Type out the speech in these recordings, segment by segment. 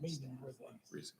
meeting with a Reason.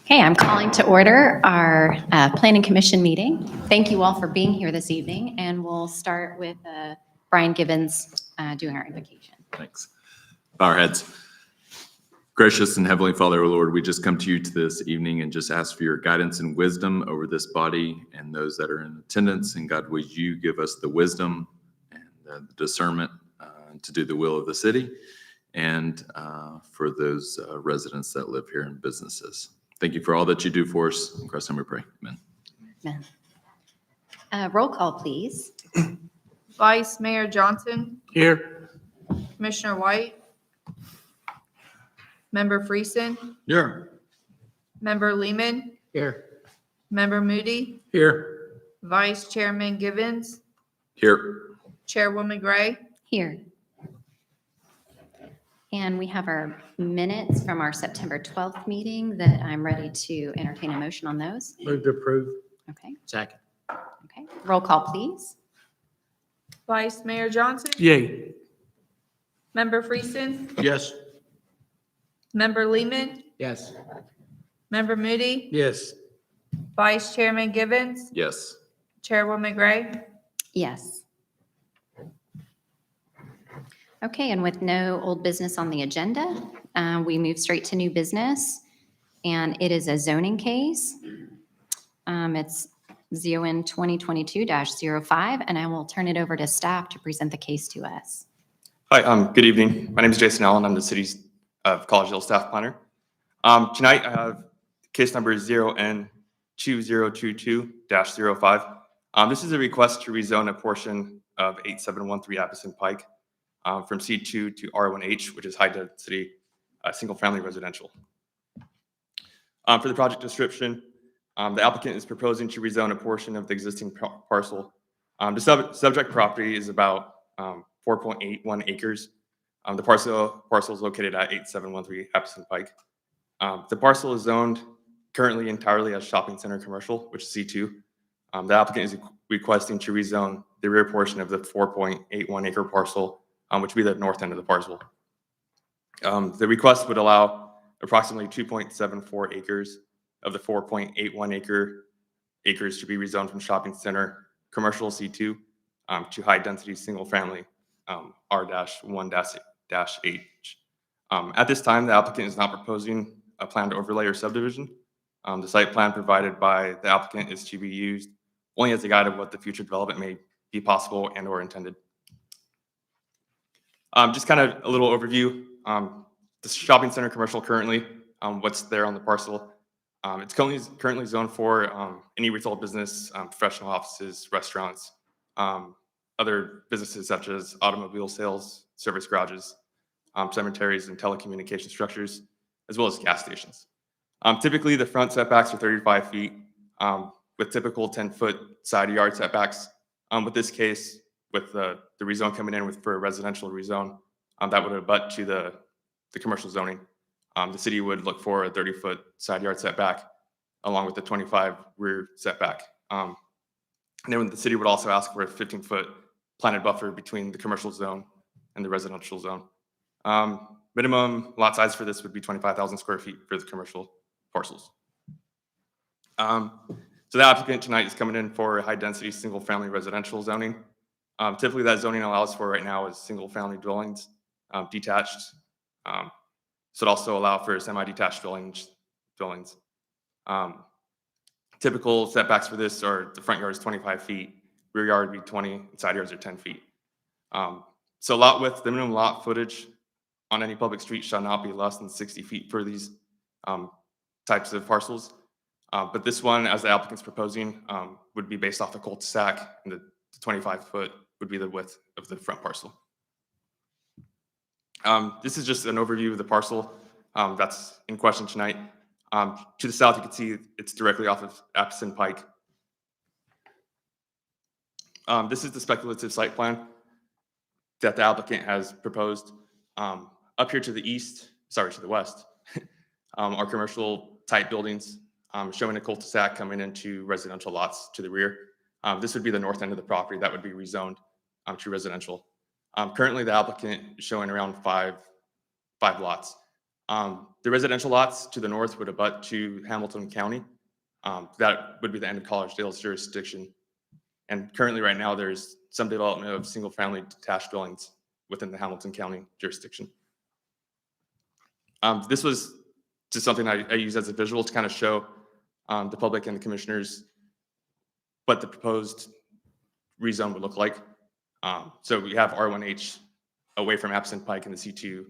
Okay, I'm calling to order our Planning Commission meeting. Thank you all for being here this evening, and we'll start with Brian Gibbons doing our invocation. Thanks. Bow our heads. Gracious and Heavenly Father, O Lord, we just come to you this evening and just ask for your guidance and wisdom over this body and those that are in attendance. And God, would you give us the wisdom and the discernment to do the will of the city and for those residents that live here and businesses. Thank you for all that you do for us. In Christ's name we pray. Amen. Amen. Roll call, please. Vice Mayor Johnson, here. Commissioner White, Member Friesen, Here. Member Lehman, Here. Member Moody, Here. Vice Chairman Givens, Here. Chairwoman Gray. Here. And we have our minutes from our September 12th meeting that I'm ready to entertain a motion on those. Move to approve. Okay, Second. okay. Roll call, please. Vice Mayor Johnson, Yay. Member Friesen, Yes. Member Lehman, Yes. Member Moody, Yes. Vice Chairman Givens, Yes. Chairwoman Gray. Yes. Okay, and with no old business on the agenda, we move straight to new business, and it is a zoning case. It's ZON 2022-05, and I will turn it over to staff to present the case to us. Hi, good evening. My name is Jason Allen. I'm the city's Collegedale staff planner. Tonight I have case number 0N2022-05. This is a request to rezone a portion of 8713 Appleton Pike from C2 to R1H, which is high density single family residential. For the project description, the applicant is proposing to rezone a portion of the existing parcel. The subject property is about 4.81 acres. The parcel is located at 8713 Appleton Pike. The parcel is zoned currently entirely as shopping center commercial, which is C2. The applicant is requesting to rezone the rear portion of the 4.81 acre parcel, which would be the north end of the parcel. The request would allow approximately 2.74 acres of the 4.81 acres to be rezoned from shopping center commercial C2 to high density single family R-1-H. At this time, the applicant is not proposing a planned overlay or subdivision. The site plan provided by the applicant is to be used only as a guide of what the future development may be possible and or intended. Just kind of a little overview. The shopping center commercial currently, what's there on the parcel. It's currently zoned for any retail business, professional offices, restaurants, other businesses such as automobile sales, service garages, cemeteries, and telecommunication structures, as well as gas stations. Typically, the front setbacks are 35 feet with typical 10-foot side yard setbacks. With this case, with the rezone coming in for a residential rezone, that would abut to the commercial zoning. The city would look for a 30-foot side yard setback along with the 25 rear setback. And then the city would also ask for a 15-foot planted buffer between the commercial zone and the residential zone. Minimum lot size for this would be 25,000 square feet for the commercial parcels. So the applicant tonight is coming in for high density single family residential zoning. Typically that zoning allows for right now is single family dwellings, detached. So it also allow for semi-detached dwellings. Typical setbacks for this are the front yard is 25 feet, rear yard would be 20, and side yards are 10 feet. So lot width, the minimum lot footage on any public street shall not be less than 60 feet for these types of parcels. But this one, as the applicant's proposing, would be based off the cul-de-sac, and the 25-foot would be the width of the front parcel. This is just an overview of the parcel that's in question tonight. To the south, you can see it's directly off of Appleton Pike. This is the speculative site plan that the applicant has proposed. Up here to the west, are commercial type buildings showing a cul-de-sac coming into residential lots to the rear. This would be the north end of the property that would be rezoned to residential. Currently, the applicant is showing around five lots. The residential lots to the north would abut to Hamilton County. That would be the end of Collegedale's jurisdiction. And currently, right now, there's some development of single-family detached dwellings within the Hamilton County jurisdiction. This was just something I use as a visual to kind of show the public and the commissioners what the proposed rezone would look like. So we have R1H away from Appleton Pike and the C2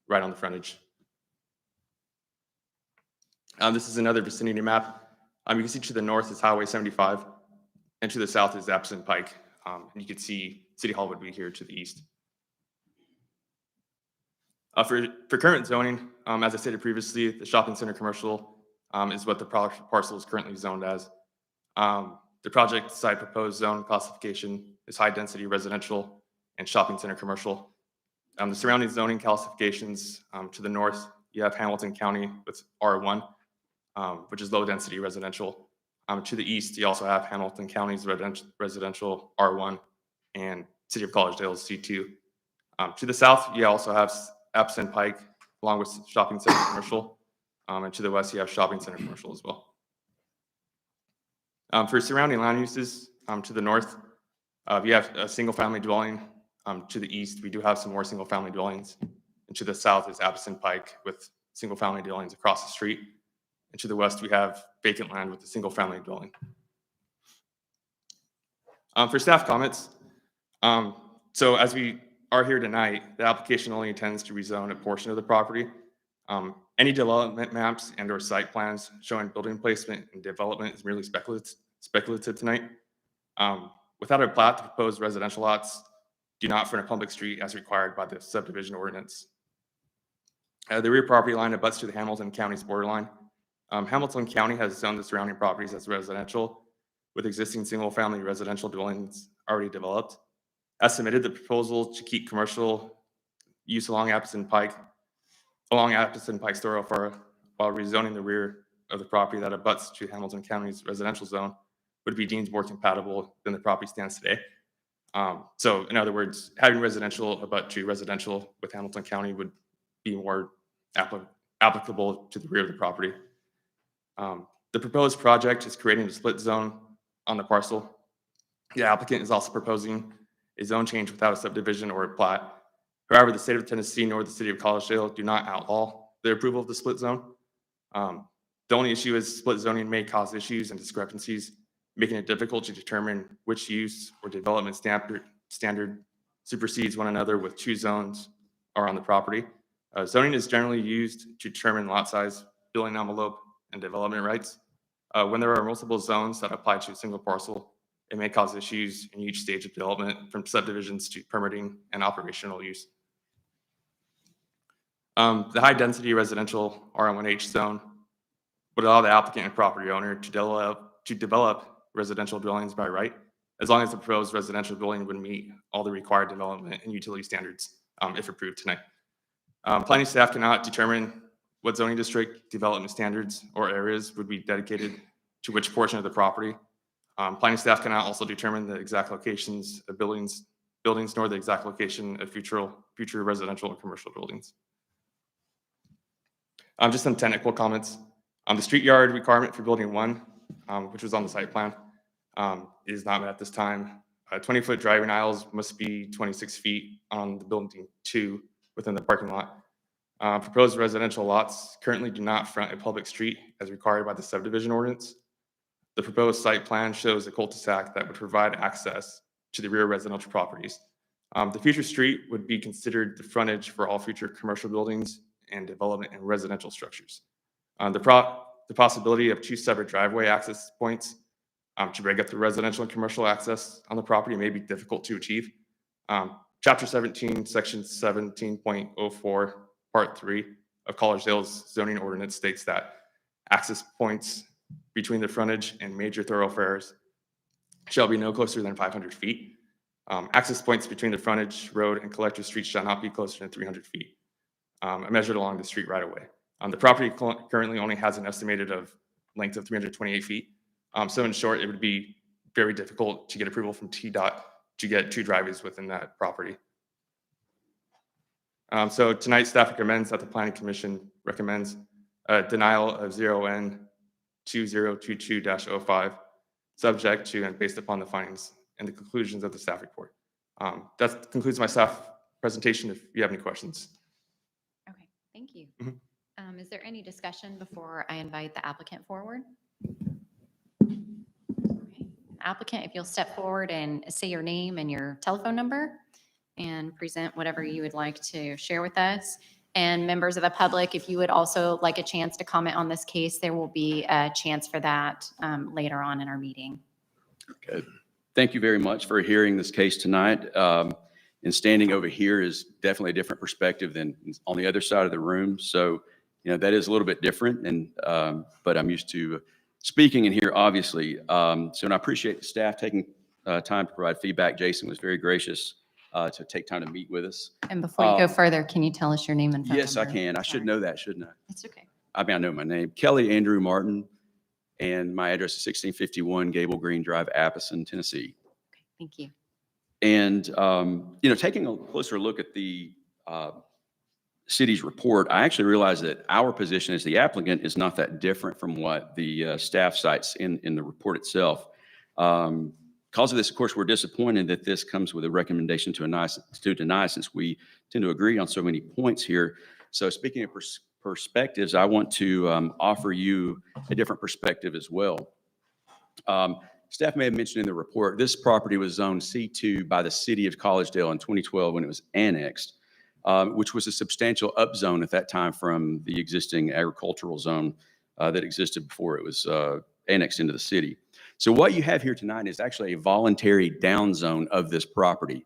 right on the frontage. This is another vicinity map. You can see to the north is Highway 75, and to the south is Appleton Pike. And you can see City Hall would be here to the east. For current zoning, as I stated previously, the shopping center commercial is what the parcel is currently zoned as. The project site proposed zone classification is high density residential and shopping center commercial. The surrounding zoning classifications to the north, you have Hamilton County with R1, which is low density residential. To the east, you also have Hamilton County's residential R1 and City of Collegedale's C2. To the south, you also have Appleton Pike along with shopping center commercial. And to the west, you have shopping center commercial as well. For surrounding land uses, to the north, you have a single family dwelling To the east, we do have some more single-family dwellings. And to the south is Appleton Pike with single-family dwellings across the street. And to the west, we have vacant land with a single-family dwelling. For staff comments, so as we are here tonight, the application only intends to rezone a portion of the property. Any development maps and or site plans showing building placement and development is merely speculative tonight. Without a plat, the proposed residential lots do not front a public street as required by the subdivision ordinance. The rear property line abuts to the Hamilton County's borderline. Hamilton County has zoned the surrounding properties as residential, with existing single-family residential dwellings already developed. As submitted, the proposal to keep commercial use along Appleton Pike thoroughfare while rezoning the rear of the property that abuts to Hamilton County's residential zone would be deemed more compatible than the property stands today. So in other words, having residential abut to residential with Hamilton County would be more applicable to the rear of the property. The proposed project is creating a split zone on the parcel. The applicant is also proposing a zone change without a subdivision or a plat. However, the state of Tennessee nor the city of Collegedale do not outlaw the approval of the split zone. The only issue is split zoning may cause issues and discrepancies, making it difficult to determine which use or development standard supersedes one another with two zones are on the property. Zoning is generally used to determine lot size, building envelope, and development rights. When there are multiple zones that apply to a single parcel, it may cause issues in each stage of development, from subdivisions to permitting and operational use. The high-density residential R1H zone would allow the applicant and property owner to develop residential dwellings by right, as long as the proposed residential building would meet all the required development and utility standards, if approved tonight. Planning staff cannot determine what zoning district, development standards, or areas would be dedicated to which portion of the property. Planning staff cannot also determine the exact locations of buildings nor the exact location of future residential or commercial buildings. Just some technical comments. The street yard requirement for building 1, which was on the site plan, is not met at this time. 20-foot driving aisles must be 26 feet on the building 2 within the parking lot. Proposed residential lots currently do not front a public street as required by the subdivision ordinance. The proposed site plan shows a cul-de-sac that would provide access to the rear residential properties. The future street would be considered the frontage for all future commercial buildings and development and residential structures. The possibility of 2 separate driveway access points to break up the residential and commercial access on the property may be difficult to achieve. Chapter 17, Section 17.04, Part 3 of Collegedale's zoning ordinance states that access points between the frontage and major thoroughfares shall be no closer than 500 feet. Access points between the frontage road and collector streets shall not be closer than 300 feet, measured along the street right away. The property currently only has an estimated length of 328 feet. So in short, it would be very difficult to get approval from TDOT to get 2 driveways within that property. So tonight, staff recommends that the Planning Commission recommends denial of 0N2022-05, subject to and based upon the findings and the conclusions of the staff report. That concludes my staff presentation. If you have any questions. Okay, thank you. Mhm. Is there any discussion before I invite the applicant forward? Okay. Applicant, if you'll step forward and say your name and your telephone number and present whatever you would like to share with us. And members of the public, if you would also like a chance to comment on this case, there will be a chance for that later on in our meeting. Okay. Thank you very much for hearing this case tonight. And standing over here is definitely a different perspective than on the other side of the room. So, that is a little bit different, and but I'm used to speaking in here, obviously. And I appreciate the staff taking time to provide feedback. Jason was very gracious to take time to meet with us. And before you go further, can you tell us your name and phone Yes, I number? can. I should Sorry. know that, shouldn't I? It's okay. I mean, I know my name. Kelly Andrew Martin, and my address is 1651 Gable Green Drive, Appleton, Tennessee. Thank you. And, taking a closer look at the city's report, I actually realized that our position as the applicant is not that different from what the staff cites in the report itself. Because of this, of course, we're disappointed that this comes with a recommendation to deny, since we tend to agree on so many points here. So speaking of perspectives, I want to offer you a different perspective as well. Staff may have mentioned in the report, this property was zoned C2 by the city of Collegedale in 2012 when it was annexed, which was a substantial upzone at that time from the existing agricultural zone that existed before it was annexed into the city. So what you have here tonight is actually a voluntary downzone of this property.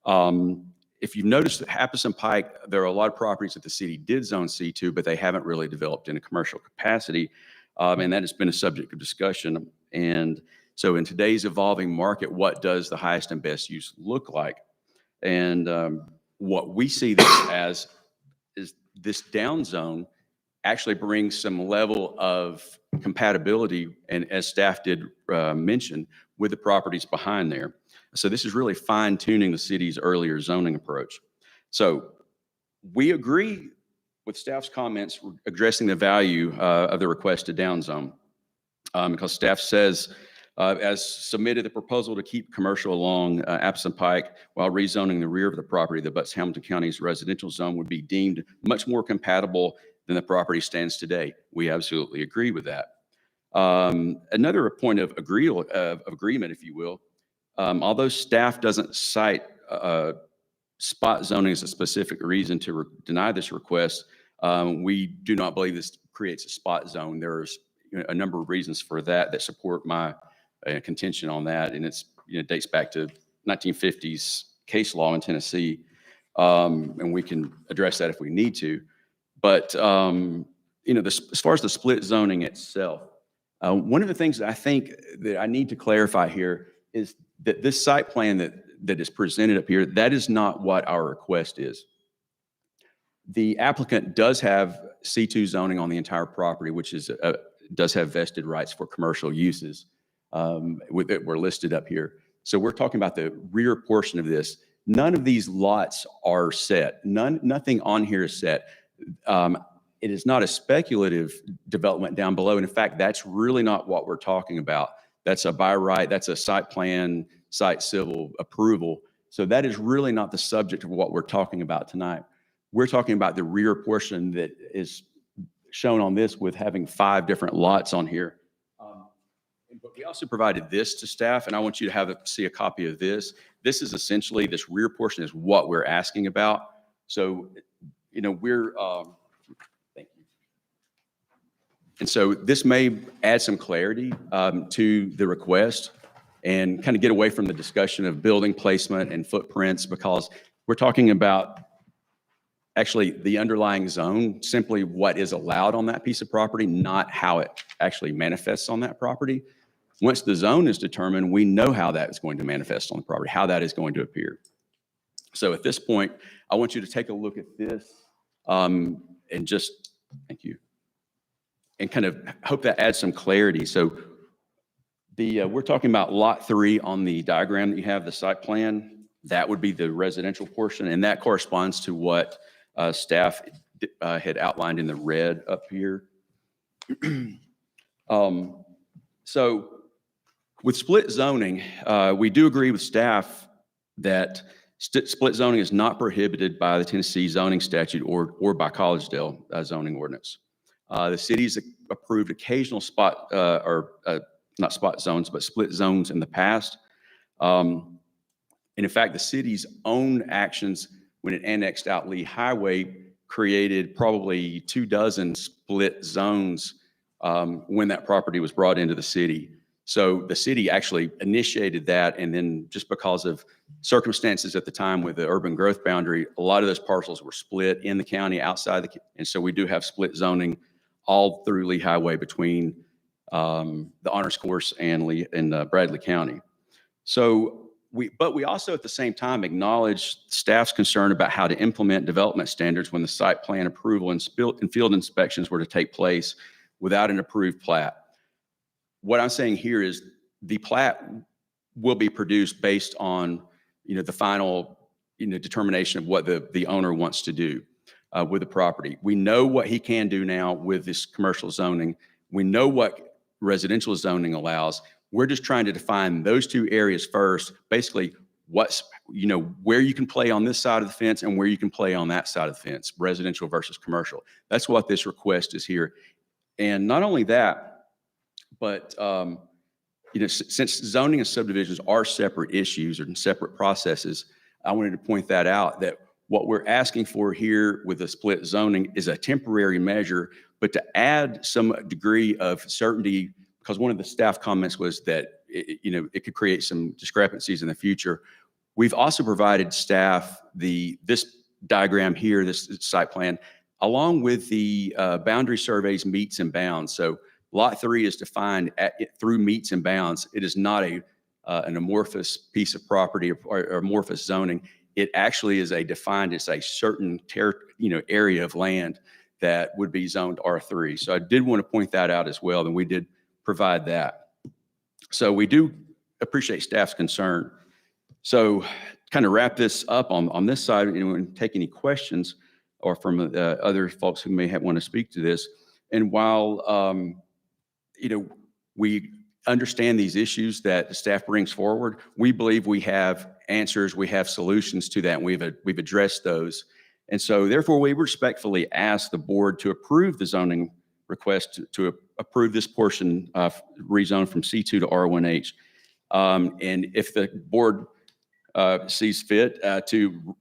If you've noticed at Happison Pike, there are a lot of properties that the city did zone C2, but they haven't really developed in a commercial capacity. And that has been a subject of discussion. And so in today's evolving market, what does the highest and best use look like? And what we see this as is this down zone actually brings some level of compatibility, and as staff did mention, with the properties behind there. So this is really fine tuning the city's earlier zoning approach. So we agree with staff's comments addressing the value of the request to downzone, because staff says, as submitted, the proposal to keep commercial along Appleton Pike while rezoning the rear of the property that butts Hamilton County's residential zone would be deemed much more compatible than the property stands today. We absolutely agree with that. Another point of agreement, if you will, although staff doesn't cite spot zoning as a specific reason to deny this request, we do not believe this creates a spot zone. There's a number of reasons for that support my contention on that, and it's dates back to 1950s case law in Tennessee, and we can address that if we need to. But as far as the split zoning itself, one of the things that I think that I need to clarify here is that this site plan that is presented up here, that is not what our request is. The applicant does have C2 zoning on the entire property, which is does have vested rights for commercial uses that were listed up here. So we're talking about the rear portion of this. None of these lots are set. Nothing on here is set. It is not a speculative development down below. And in fact, that's really not what we're talking about. That's a by right, that's a site plan, site civil approval. So that is really not the subject of what we're talking about tonight. We're talking about the rear portion that is shown on this with having 5 different lots on here. But we also provided this to staff, and I want you to see a copy of this. This is essentially, this rear portion is what we're asking about. So, we're, thank you. And so this may add some clarity to the request and kind of get away from the discussion of building placement and footprints, because we're talking about actually the underlying zone, simply what is allowed on that piece of property, not how it actually manifests on that property. Once the zone is determined, we know how that is going to manifest on the property, how that is going to appear. So at this point, I want you to take a look at this and just, thank you, and kind of hope that adds some clarity. So we're talking about lot 3 on the diagram that you have, the site plan. That would be the residential portion, and that corresponds to what staff had outlined in the red up here. So with split zoning, we do agree with staff that split zoning is not prohibited by the Tennessee zoning statute or by Collegedale zoning ordinance. The city's approved occasional not spot zones, but split zones in the past. And in fact, the city's own actions when it annexed out Lee Highway created probably 24 split zones when that property was brought into the city. So the city actually initiated that, and then just because of circumstances at the time with the urban growth boundary, a lot of those parcels were split in the county, outside the, and so we do have split zoning all through Lee Highway between the Honors Course and Bradley County. So but we also at the same time acknowledge staff's concern about how to implement development standards when the site plan approval and field inspections were to take place without an approved plat. What I'm saying here is the plat will be produced based on, the final, determination of what the owner wants to do with the property. We know what he can do now with this commercial zoning. We know what residential zoning allows. We're just trying to define those two areas first, basically where you can play on this side of the fence and where you can play on that side of the fence, residential versus commercial. That's what this request is here. And not only that, but since zoning and subdivisions are separate issues or separate processes, I wanted to point that out, that what we're asking for here with the split zoning is a temporary measure, but to add some degree of certainty, because one of the staff comments was that it could create some discrepancies in the future. We've also provided staff this diagram here, this site plan, along with the boundary surveys meets and bounds. So Lot 3 is defined through meets and bounds. It is not an amorphous piece of property or amorphous zoning. It actually is it's a certain area of land that would be zoned R3. So I did want to point that out as well, and we did provide that. So we do appreciate staff's concern. So kind of wrap this up on this side, and take any questions or from other folks who may want to speak to this. And while, we understand these issues that the staff brings forward, we believe we have answers, we have solutions to that, and we've addressed those. And so therefore, we respectfully ask the board to approve the zoning request to approve this portion rezone from C2 to R1H. And if the board sees fit to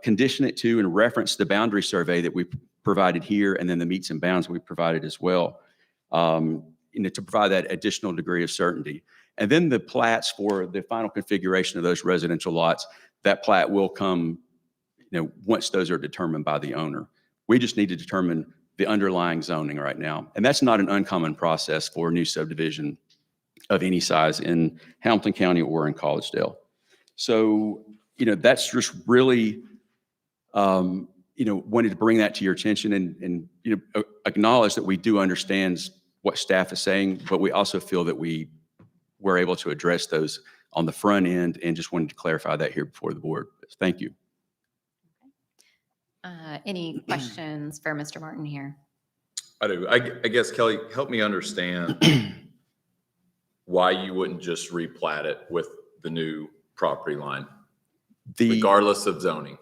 condition it to and reference the boundary survey that we provided here, and then the meets and bounds we provided as well, to provide that additional degree of certainty. And then the plats for the final configuration of those residential lots, that plat will come, once those are determined by the owner. We just need to determine the underlying zoning right now. And that's not an uncommon process for a new subdivision of any size in Hamilton County or in Collegedale. So, that's just really, wanted to bring that to your attention and acknowledge that we do understand what staff is saying, but we also feel that we were able to address those on the front end, and just wanted to clarify that here before the board. Thank you. Any questions for Mr. Martin here? I do. I guess, Kelly, help me understand why you wouldn't just replat it with the new property line, regardless of zoning.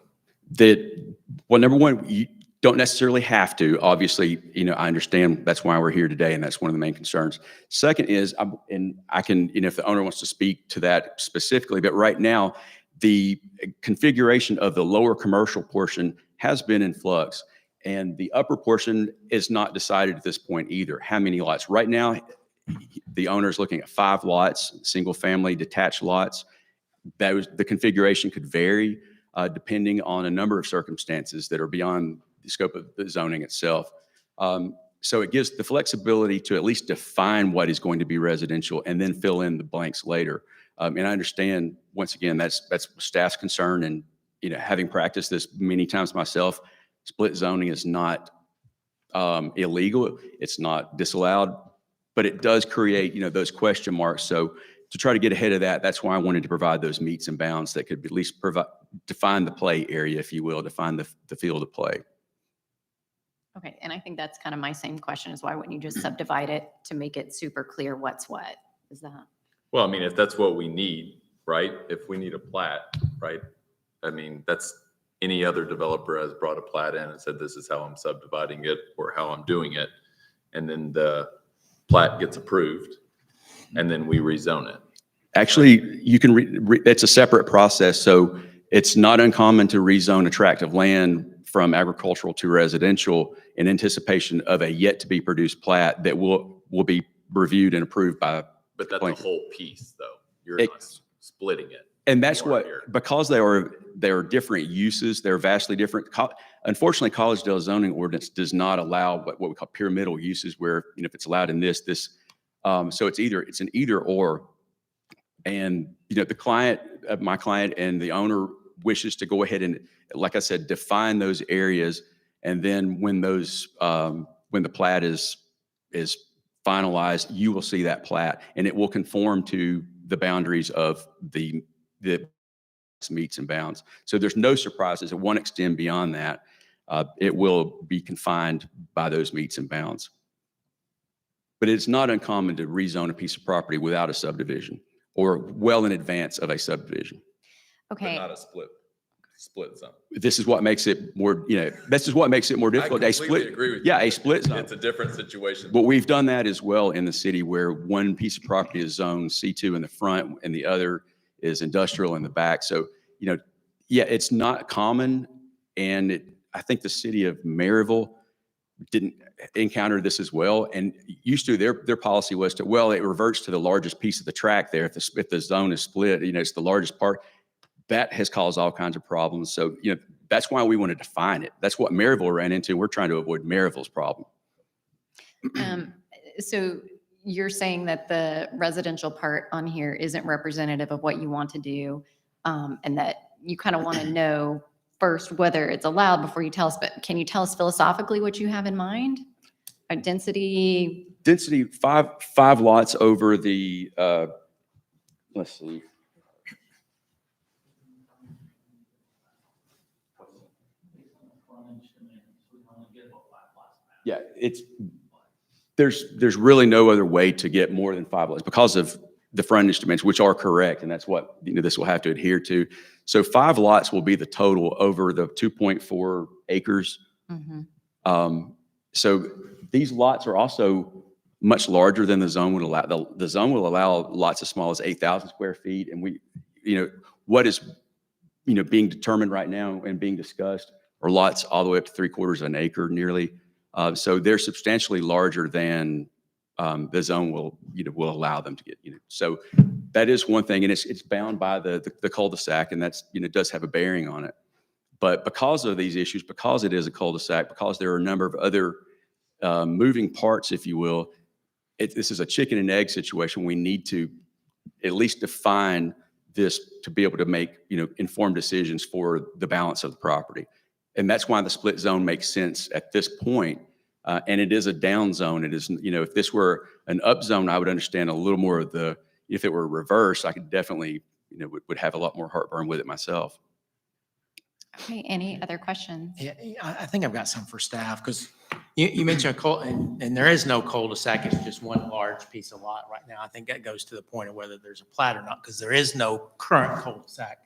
Well, number one, you don't necessarily have to. Obviously, I understand that's why we're here today, and that's one of the main concerns. Second is, and I can, if the owner wants to speak to that specifically, but right now, the configuration of the lower commercial portion has been in flux, and the upper portion is not decided at this point either. How many lots? Right now, the owner is looking at 5 lots, single family detached lots. The configuration could vary depending on a number of circumstances that are beyond the scope of the zoning itself. So it gives the flexibility to at least define what is going to be residential and then fill in the blanks later. And I understand, once again, that's staff's concern, and having practiced this many times myself, split zoning is not illegal. It's not disallowed, but it does create those question marks. So to try to get ahead of that, that's why I wanted to provide those meets and bounds that could at least define the play area, if you will, define the field of play. Okay, and I think that's kind of my same question, is why wouldn't you just subdivide it to make it super clear what's what? Is that? Well, I mean, if that's what we need, right? If we need a plat, right? I mean, that's any other developer has brought a plat in and said, this is how I'm subdividing it or how I'm doing it. And then the plat gets approved and then we rezone it. Actually, you can, it's a separate process. So it's not uncommon to rezone a tract of land from agricultural to residential in anticipation of a yet to be produced plat that will be reviewed and approved by. But that's a whole piece though. You're not splitting it. And that's because they are different uses, they're vastly different. Unfortunately, Collegedale zoning ordinance does not allow what we call pyramidal uses, where, if it's allowed in this, so it's an either or. And, my client and the owner wishes to go ahead and, like I said, define those areas. And then when when the plat is finalized, you will see that plat, and it will conform to the boundaries of the meets and bounds. So there's no surprises. It won't extend beyond that. It will be confined by those meets and bounds. But it's not uncommon to rezone a piece of property without a subdivision or well in advance of a subdivision. But Okay, not a split zone. This is what makes it more, this is what makes it more difficult. I A completely split, agree with you. yeah, a but split zone. It's a different situation. But we've done that as well in the city where one piece of property is zoned C2 in the front and the other is industrial in the back. So, yeah, it's not common. And I think the city of Maryville didn't encounter this as well. And used to, their policy was to, well, it reverts to the largest piece of the track there. If the zone is split, it's the largest part. That has caused all kinds of problems. So, that's why we want to define it. That's what Maryville ran into. We're trying to avoid Maryville's problem. so you're saying that the residential part on here isn't representative of what you want to do, and that you kind of want to know first whether it's allowed before you tell us, but can you tell us philosophically what you have in mind? A density? Density, five lots over the, let's see. Yeah, there's really no other way to get more than 5 lots because of the frontage dimensions, which are correct, and that's what this will have to adhere to. So 5 lots will be the total over the 2.4 acres. Mhm. So these lots are also much larger than the zone would allow. The zone will allow lots as small as 8,000 square feet, and what is being determined right now and being discussed are lots all the way up to 3/4 of an acre nearly. So they're substantially larger than the zone will allow them to get. So that is one thing, and it's bound by the cul-de-sac, and that's does have a bearing on it. But because of these issues, because it is a cul-de-sac, because there are a number of other moving parts, if you will, this is a chicken and egg situation. We need to at least define this to be able to make informed decisions for the balance of the property. And that's why the split zone makes sense at this point. And it is a down zone. It is, if this were an up zone, I would understand a little more of if it were reverse, I could definitely, would have a lot more heartburn with it myself. Okay, any other questions? Yeah, I think I've got some for staff, because you mentioned and there is no cul-de-sac, it's just one large piece of lot right now. I think that goes to the point of whether there's a plat or not, because there is no current cul-de-sac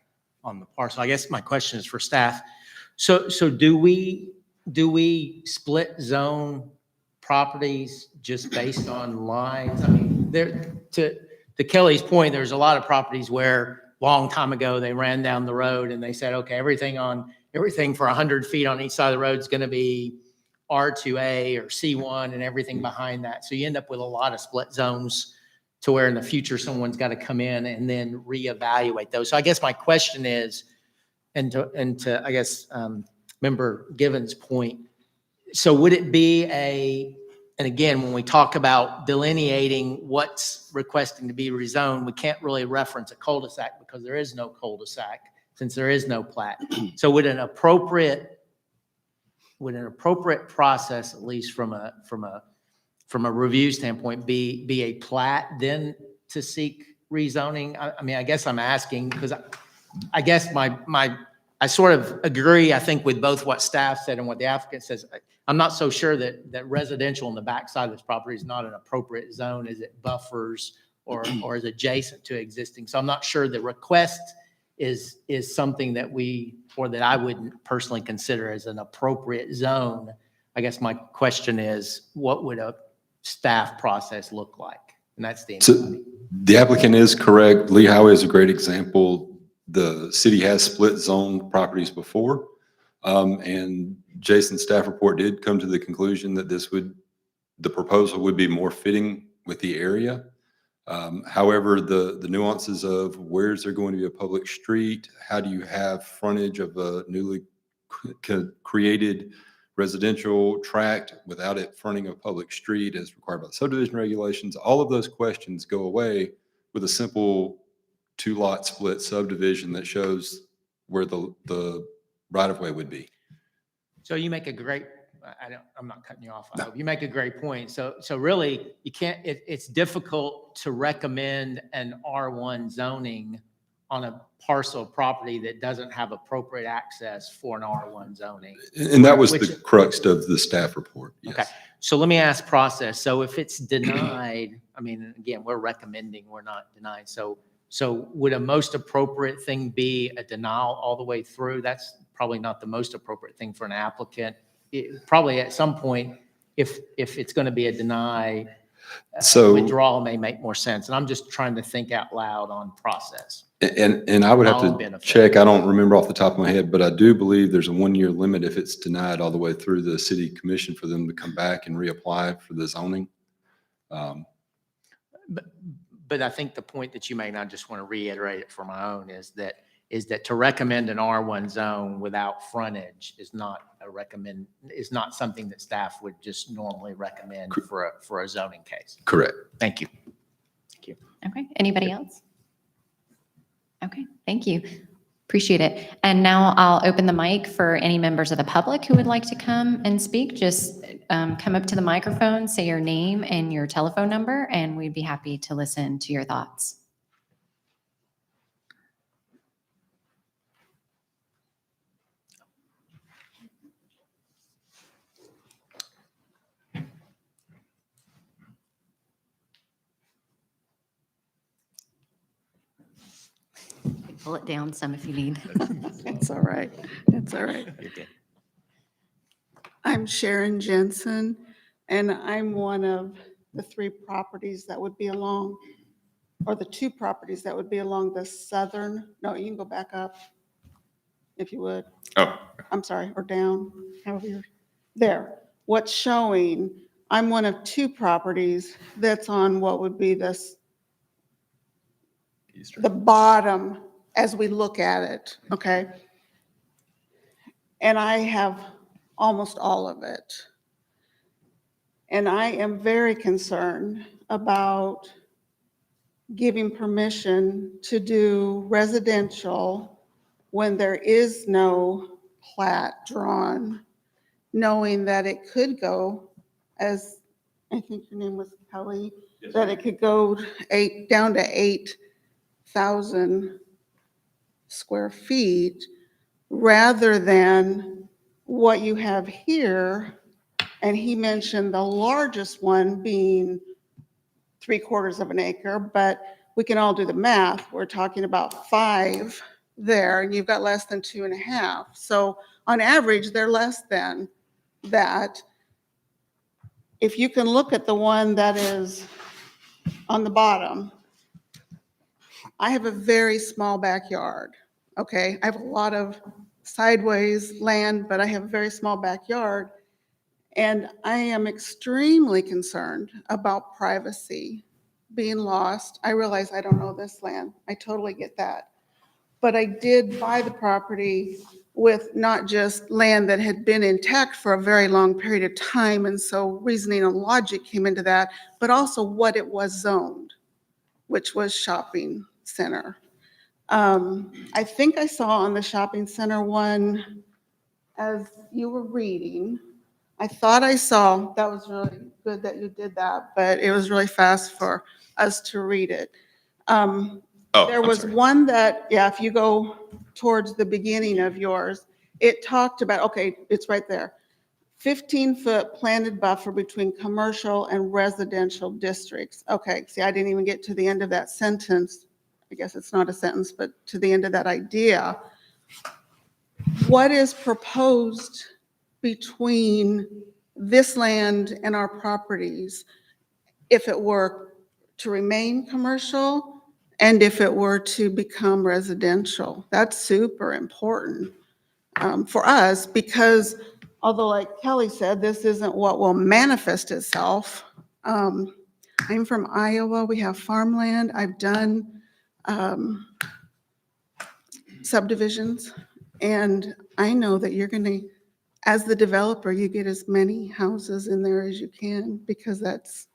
on the parcel. I guess my question is for staff. So do we split zone properties just based on lines? I mean, to Kelly's point, there's a lot of properties where long time ago they ran down the road and they said, okay, everything for 100 feet on each side of the road is going to be R2A or C1 and everything behind that. So you end up with a lot of split zones to where in the future someone's got to come in and then reevaluate those. So I guess my question is, and to I guess Member Given's point, so would it be and again, when we talk about delineating what's requesting to be rezoned, we can't really reference a cul-de-sac because there is no cul-de-sac since there is no plat. So would an appropriate process, at least from a review standpoint, be a plat then to seek rezoning? I mean, I guess I'm asking because I guess I sort of agree, I think, with both what staff said and what the applicant says. I'm not so sure that residential on the backside of this property is not an appropriate zone as it buffers or is adjacent to existing. So I'm not sure the request is something that that I wouldn't personally consider as an appropriate zone. I guess my question is, what would a staff process look like? And that's the So the applicant is correct. Lee Highway is a great example. The city has split zone properties before. And Jason's staff report did come to the conclusion that the proposal would be more fitting with the area. However, the nuances of where's there going to be a public street, how do you have frontage of a newly created residential tract without it fronting a public street as required by the subdivision regulations, all of those questions go away with a simple 2-lot split subdivision that shows where the right-of-way would be. So you make a great, I'm not cutting you off. I hope you make a great point. So really you can't, it's difficult to recommend an R1 zoning on a parcel of property that doesn't have appropriate access for an R1 zoning. And that was the Which- crux of the staff report. Yes. Okay, so let me ask process. So if it's denied, I mean, again, we're recommending, we're not denying. So would a most appropriate thing be a denial all the way through? That's probably not the most appropriate thing for an applicant. Probably at some point, if it's going to be a deny, So- withdrawal may make more sense. And I'm just trying to think out loud on process. And I would have My own to benefit. check, I don't remember off the top of my head, but I do believe there's a 1-year limit if it's denied all the way through the city commission for them to come back and reapply for the zoning. But I think the point that you made, and I just want to reiterate it for my own, is that to recommend an R1 zone without frontage is not something that staff would just normally recommend for a zoning case. Correct. Thank you. Okay, anybody else? Okay, thank you. Appreciate it. And now I'll open the mic for any members of the public who would like to come and speak. Just come up to the microphone, say your name and your telephone number, and we'd be happy to listen to your thoughts. Pull it down some if you need. It's all right. It's all right. You're good. I'm Sharon Jensen, and I'm one of the 3 properties that would be along, or the 2 properties that would be along the southern, no, you can go back up if you would. Oh, I'm sorry, or down, however you're, there. What's showing, I'm one of 2 properties that's on what would be this, the bottom as we look at it, okay? And I have almost all of it. And I am very concerned about giving permission to do residential when there is no plat drawn, knowing that it could go, as I think your name was Kelly, that it could go down to 8,000 square feet rather than what you have here. And he mentioned the largest one being 3/4 of an acre, but we can all do the math. We're talking about 5 there, and you've got less than 2.5. So on average, they're less than that. If you can look at the one that is on the bottom, I have a very small backyard, okay? I have a lot of sideways land, but I have a very small backyard. And I am extremely concerned about privacy being lost. I realize I don't know this land. I totally get that. But I did buy the property with not just land that had been intact for a very long period of time, and so reasoning and logic came into that, but also what it was zoned, which was shopping center. I think I saw on the shopping center one, as you were reading, I thought I saw, that was really good that you did that, but it was really fast for us to read it. oh, There I'm was sorry. one that, yeah, if you go towards the beginning of yours, it talked about, okay, it's right there. 15-foot planted buffer between commercial and residential districts. Okay, see, I didn't even get to the end of that sentence. I guess it's not a sentence, but to the end of that idea. What is proposed between this land and our properties if it were to remain commercial and if it were to become residential? That's super important for us, because although, like Kelly said, this isn't what will manifest itself. I'm from Iowa. We have farmland. I've done subdivisions, and I know that you're going to, as the developer, you get as many houses in there as you can, because that's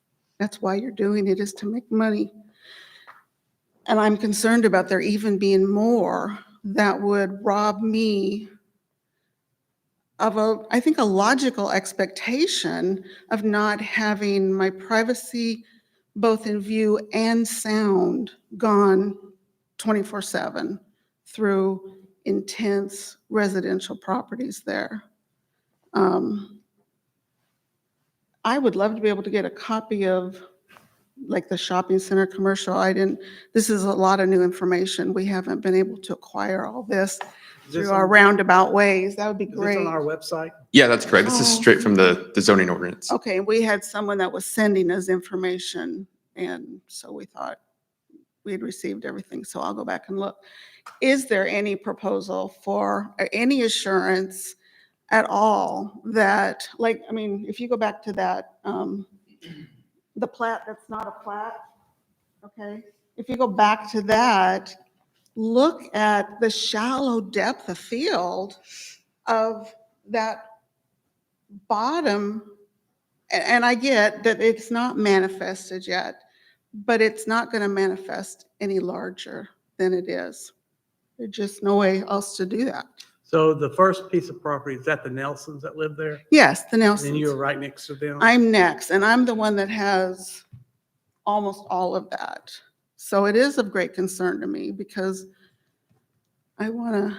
why you're doing it, is to make money. And I'm concerned about there even being more that would rob me of I think a logical expectation of not having my privacy both in view and sound gone 24/7 through intense residential properties there. I would love to be able to get a copy of like the shopping center commercial. This is a lot of new information. We haven't been able to acquire all this Is this through our on- roundabout ways. That would be Is this great. on our website? Yeah, that's correct. This is Oh. straight from the zoning ordinance. Okay, we had someone that was sending us information, and so we thought we had received everything, so I'll go back and look. Is there any proposal for, or any assurance at all that, like, I mean, if you go back to that, the plat that's not a plat, okay? If you go back to that, look at the shallow depth of field of that bottom, and I get that it's not manifested yet, but it's not going to manifest any larger than it is. There's just no way else to do that. So the first piece of property, is that the Nelsons that live there? Yes, the And Nelsons. you're right next to them? I'm next, and I'm the one that has almost all of that. So it is of great concern to me because I want to,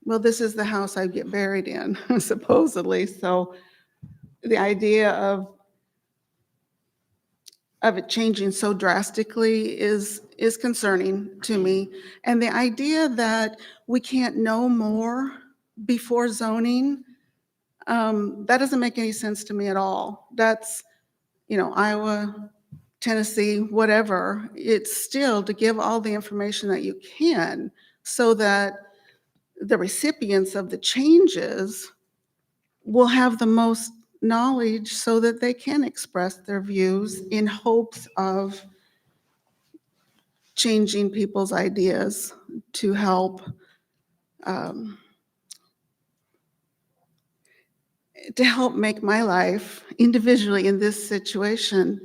well, this is the house I get buried in, supposedly. So the idea of it changing so drastically is concerning to me. And the idea that we can't know more before zoning, that doesn't make any sense to me at all. That's, Iowa, Tennessee, whatever. It's still to give all the information that you can so that the recipients of the changes will have the most knowledge so that they can express their views in hopes of changing people's ideas to help make my life individually in this situation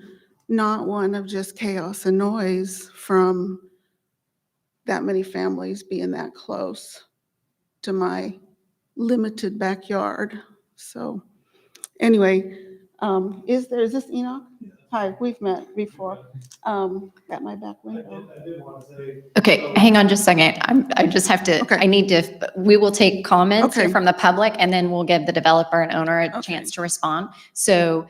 not one of just chaos and noise from that many families being that close to my limited backyard. So anyway, is this Enoch? Hi, we've met before, at my back window. Okay, hang on just a second. I just have to, Okay. I need to, we will take comments here Okay. from the public and then we'll give the developer and owner a Okay. chance to respond. So,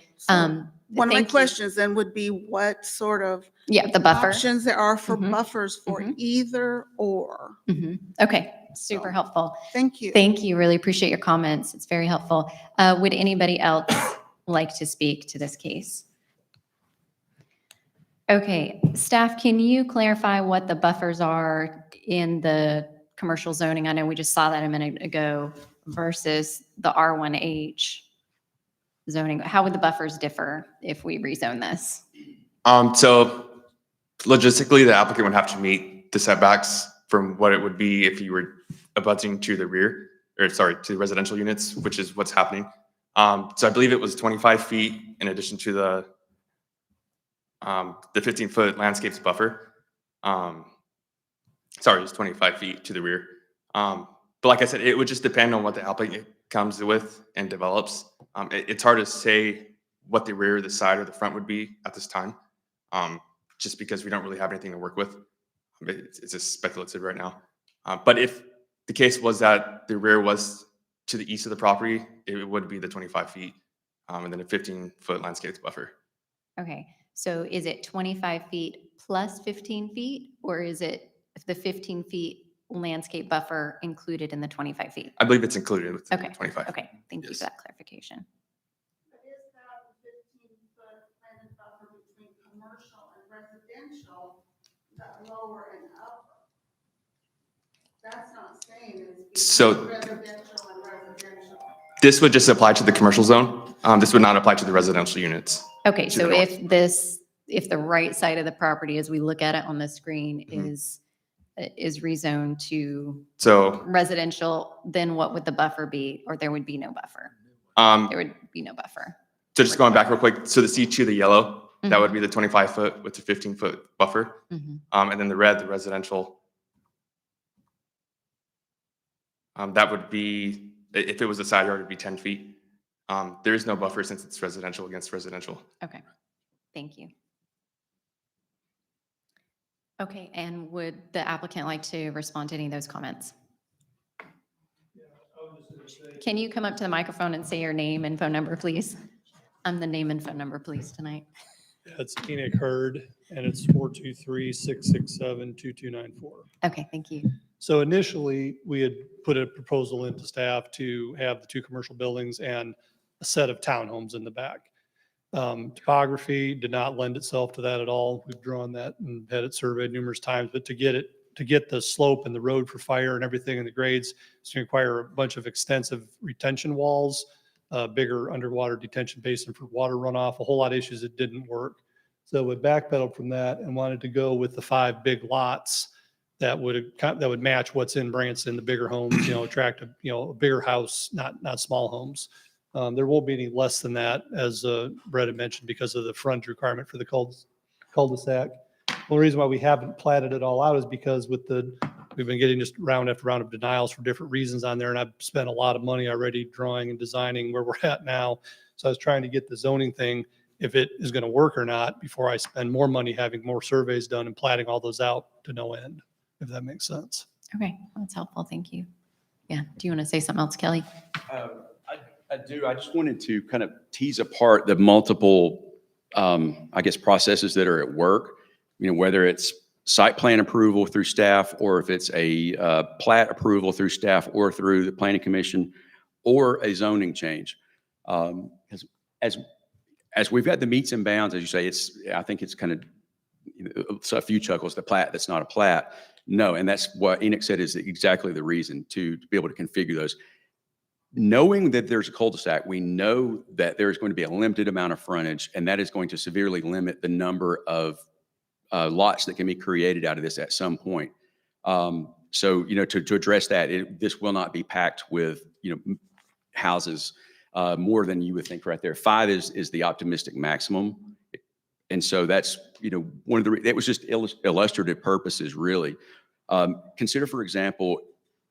One of my thank you. questions then would be what sort of Yeah, the buffer. options there are for Mhm. buffers for Mhm. either or. Mhm. Okay, super So- helpful. Thank you. Thank you. Really appreciate your comments. It's very helpful. Would anybody else like to speak to this case? Okay, staff, can you clarify what the buffers are in the commercial zoning? I know we just saw that a minute ago versus the R1H zoning. How would the buffers differ if we rezone this? So logistically, the applicant would have to meet the setbacks from what it would be if you were abutting to the rear, or sorry, to the residential units, which is what's happening. So I believe it was 25 feet in addition to the 15-foot landscapes buffer. Sorry, it's 25 feet to the rear. But like I said, it would just depend on what the applicant comes with and develops. It's hard to say what the rear, the side, or the front would be at this time, just because we don't really have anything to work with. It's just speculative right now. But if the case was that the rear was to the east of the property, it would be the 25 feet and then a 15-foot landscapes buffer. Okay, so is it 25 feet plus 15 feet? Or is it the 15 feet landscape buffer included in the 25 feet? I believe it's included with the Okay, 25. okay, thank you Yes. for that clarification. But is that 15-foot planted buffer between commercial and residential, that lower and upper? That's not saying it's So- between residential and residential. This would just apply to the commercial zone. This would not apply to the residential units. Okay, To so the north. if the right side of the property, as we look at it on the screen, Mhm. is rezoned to So residential, then what would the buffer be? Or there would be no buffer? um, There would be no buffer. so just going back real quick, so the C2, the yellow, that Mhm. would be the 25-foot with the 15-foot buffer. Mhm. And then the red, the residential, that would be, if it was a side yard, it'd be 10 feet. There is no buffer since it's residential against residential. Okay, thank you. Okay, and would the applicant like to respond to any of those comments? Can you come up to the microphone and say your name and phone number, please? The name and phone number, please, tonight. It's Enoch Hurd, and it's 423-667-2294. Okay, thank you. So initially, we had put a proposal into staff to have the 2 commercial buildings and a set of townhomes in the back. Topography did not lend itself to that at all. We've drawn that and had it surveyed numerous times, but to get the slope and the road for fire and everything in the grades, it's going to require a bunch of extensive retention walls, bigger underwater detention basin for water runoff, a whole lot of issues that didn't work. So we backpedaled from that and wanted to go with the 5 big lots that would match what's in Branson, the bigger homes, attract a bigger house, not small homes. There won't be any less than that, as Brett had mentioned, because of the frontage requirement for the cul-de-sac. The only reason why we haven't platted it all out is because we've been getting just round after round of denials for different reasons on there, and I've spent a lot of money already drawing and designing where we're at now. So I was trying to get the zoning thing, if it is going to work or not, before I spend more money having more surveys done and platting all those out to no end, if that makes sense. Okay, that's helpful. Thank you. Yeah. Do you want to say something else, Kelly? I do. I just wanted to kind of tease apart the multiple, processes that are at work. Whether it's site plan approval through staff, or if it's a plat approval through staff or through the planning commission, or a zoning change. As we've got the meets and bounds, as you say, I think it's kind of a few chuckles, the plat that's not a plat. No, and that's what Enoch said is exactly the reason to be able to configure those. Knowing that there's a cul-de-sac, we know that there's going to be a limited amount of frontage, and that is going to severely limit the number of lots that can be created out of this at some point. So, to address that, this will not be packed with, houses more than you would think right there. 5 is the optimistic maximum. And so that's, one of it was just illustrative purposes, really. Consider, for example,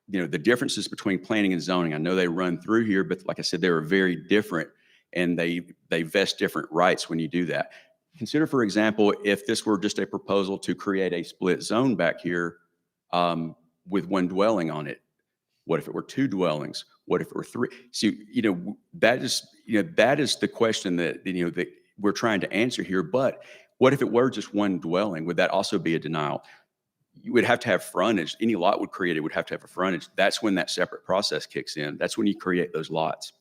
the differences between planning and zoning. I know they run through here, but like I said, they are very different, and they vest different rights when you do that. Consider, for example, if this were just a proposal to create a split zone back here with 1 dwelling on it. What if it were 2 dwellings? What if it were 3? So, that is the question that, that we're trying to answer here. But what if it were just 1 dwelling? Would that also be a denial? You would have to have frontage. Any lot would have to have a frontage. That's when that separate process kicks in. That's when you create those lots.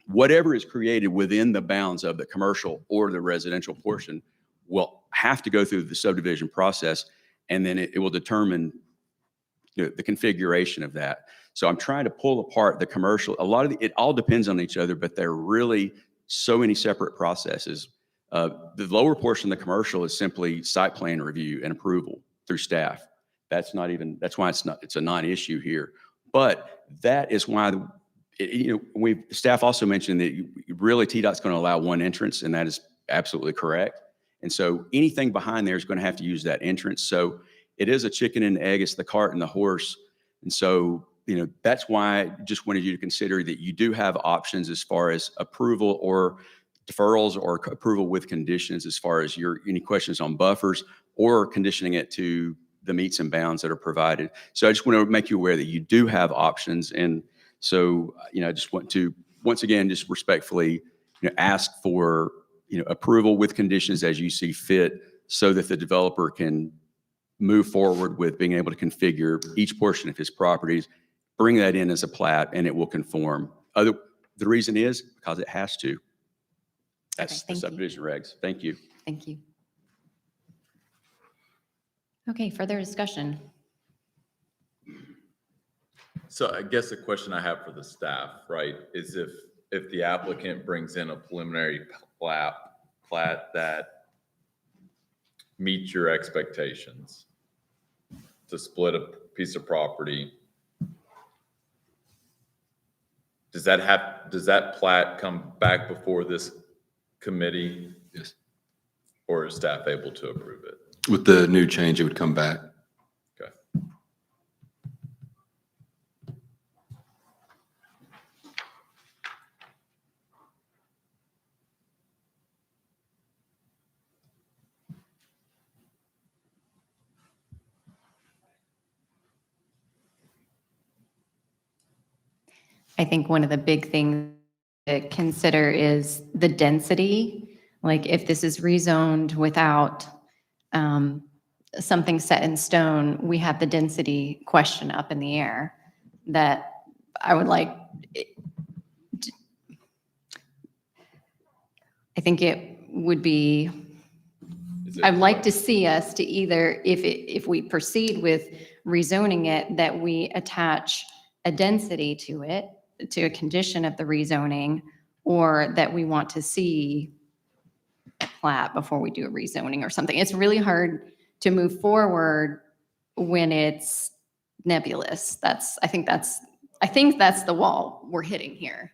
Whatever is created within the bounds of the commercial or the residential portion will have to go through the subdivision process, and then it will determine the configuration of that. So I'm trying to pull apart the commercial. It all depends on each other, but they're really so many separate processes. The lower portion of the commercial is simply site plan review and approval through staff. That's why it's a non-issue here. But that is why, staff also mentioned that really TDOT's going to allow 1 entrance, and that is absolutely correct. And so anything behind there is going to have to use that entrance. So it is a chicken and egg. It's the cart and the horse. And so, that's why I just wanted you to consider that you do have options as far as approval or deferrals, or approval with conditions as far as any questions on buffers, or conditioning it to the meets and bounds that are provided. So I just want to make you aware that you do have options. And so, I just want to, once again, just respectfully, ask for, approval with conditions as you see fit, so that the developer can move forward with being able to configure each portion of his properties, bring that in as a plat, and it will conform. The reason is because it has to. That's the thank you. subdivision regs. Thank you. Thank you. Okay, further discussion. So I guess the question I have for the staff, right, is if the applicant brings in a preliminary plat that meets your expectations to split a piece of property, does that plat come back before this committee? Yes. Or is staff able to approve it? With the new change, it would come back. Okay. I think one of the big things to consider is the density. Like if this is rezoned without something set in stone, we have the density question up in the air that I would like. I think it would be, I'd like to see us to either, if we proceed with rezoning it, that we attach a density to it, to a condition of the rezoning, or that we want to see a plat before we do a rezoning or something. It's really hard to move forward when it's nebulous. I think that's the wall we're hitting here.